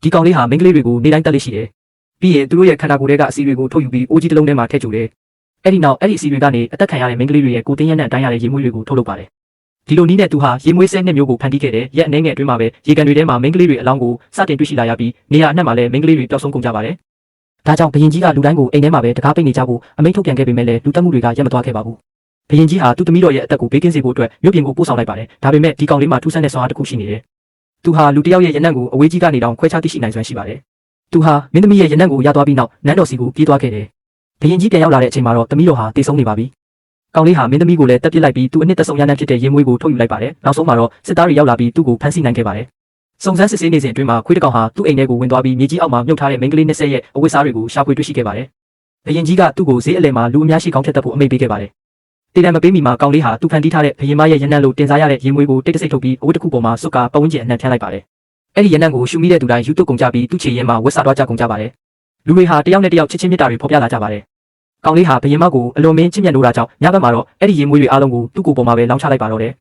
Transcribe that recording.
ဒီကောင်လေးဟာမိန်းကလေးတွေကိုနေတိုင်းတက်လက်ရှိတယ်ပြီးရင်သူတို့ရဲ့ခန္ဓာကိုယ်တွေကအစီတွေကိုထုတ်ယူပြီးအိုးကြီးတစ်လုံးထဲမှာထည့်ချိုတယ်အဲ့ဒီနောက်အဲ့ဒီအစီတွေကနေအသက်ခံရတဲ့မိန်းကလေးတွေရဲ့ကိုယ်တင်းရနဲ့တိုင်းရတဲ့ရေမွေးတွေကိုထုတ်လုပ်ပါတယ်ဒီလိုနည်းနဲ့သူဟာရေမွေးဆဲနှစ်မျိုးကိုဖန်တီးခဲ့တဲ့ရက်အနေငယ်အတွင်းမှာပဲရေကန်တွေထဲမှာမိန်းကလေးတွေအလောင်းကိုစတင်တွေ့ရှိလာရပြီးနေရာအနှံ့မှာလည်းမိန်းကလေးတွေပျောက်ဆုံးကုန်ကြပါတယ်ဒါကြောင့်ဘရင်ကြီးကလူတိုင်းကိုအိမ်ထဲမှာပဲတကားပိတ်နေကြဖို့အမိန့်ထုတ်ပြန်ခဲ့ပေမဲ့လည်းလူတက်မှုတွေကရက်မသွားခဲ့ပါဘူးဘရင်ကြီးဟာသူ့သမီးတော်ရဲ့အသက်ကိုဘေးကင်းစေဖို့အတွက်မြို့ပြင်ကိုပို့ဆောင်လိုက်ပါတယ်ဒါပေမဲ့ဒီကောင်လေးမှာထူးဆန်းတဲ့စွမ်းအားတစ်ခုရှိနေတယ်သူဟာလူတစ်ယောက်ရဲ့ရနံ့ကိုအဝေးကြီးကနေတောင်ခွဲခြားသိရှိနိုင်စွမ်းရှိပါတယ်သူဟာမင်းသမီးရဲ့ရနံ့ကိုရသွားပြီးနောက်နန်းတော်စီကိုပြေးသွားခဲ့တယ်ဘရင်ကြီးပြန်ရောက်လာတဲ့အချိန်မှာတော့သမီးတော်ဟာတေဆုံးနေပါပြီကောင်လေးဟာမင်းသမီးကိုလည်းတက်ပစ်လိုက်ပြီးသူ့အနှစ်သက်ဆုံးရနံ့ဖြစ်တဲ့ရေမွေးကိုထုတ်ယူလိုက်ပါတယ်နောက်ဆုံးမှာတော့စစ်သားတွေရောက်လာပြီးသူ့ကိုဖမ်းဆီးနိုင်ခဲ့ပါတယ်စုံစမ်းစစ်ဆေးနေစဉ်အတွင်းမှာခွေးတစ်ကောင်ဟာသူ့အိမ်ထဲကိုဝင်သွားပြီးမြေကြီးအောက်မှာမြုပ်ထားတဲ့မိန်းကလေး20ရဲ့အဝတ်စားတွေကိုရှာဖွေတွေ့ရှိခဲ့ပါတယ်ဘရင်ကြီးကသူ့ကိုဈေးအလယ်မှာလူအများရှိကောင်းဖြတ်တတ်ဖို့အမိန့်ပေးခဲ့ပါတယ်တေတံမပေးမီမှာကောင်လေးဟာသူ့ဖန်တီးထားတဲ့ဘရင်မရဲ့ရနံ့လို့တင်စားရတဲ့ရေမွေးကိုတိတ်တဆိတ်ထုတ်ပြီးအဝတ်တစ်ခုပေါ်မှာစွတ်ကာပတ်ဝန်းကျင်အနှံ့ထည့်လိုက်ပါတယ်အဲ့ဒီရနံ့ကိုရှူမိတဲ့သူတိုင်းယူသွတ်ကုန်ကြပြီးသူ့ခြေရင်းမှာဝက်ဆာသွားကြကုန်ကြပါတယ်လူတွေဟာတယောက်နဲ့တယောက်ချစ်ချင်းမြတ်တာတွေဖော်ပြလာကြပါတယ်ကောင်လေးဟာဘရင်မကိုအလွန်မင်းချစ်မြတ်လို့တာကြောင့်ညဘက်မှာတော့အဲ့ဒီရေမွေးတွေအားလုံးကိုသူ့ကိုယ်ပေါ်မှာပဲလောင်းချလိုက်ပါတော့တယ်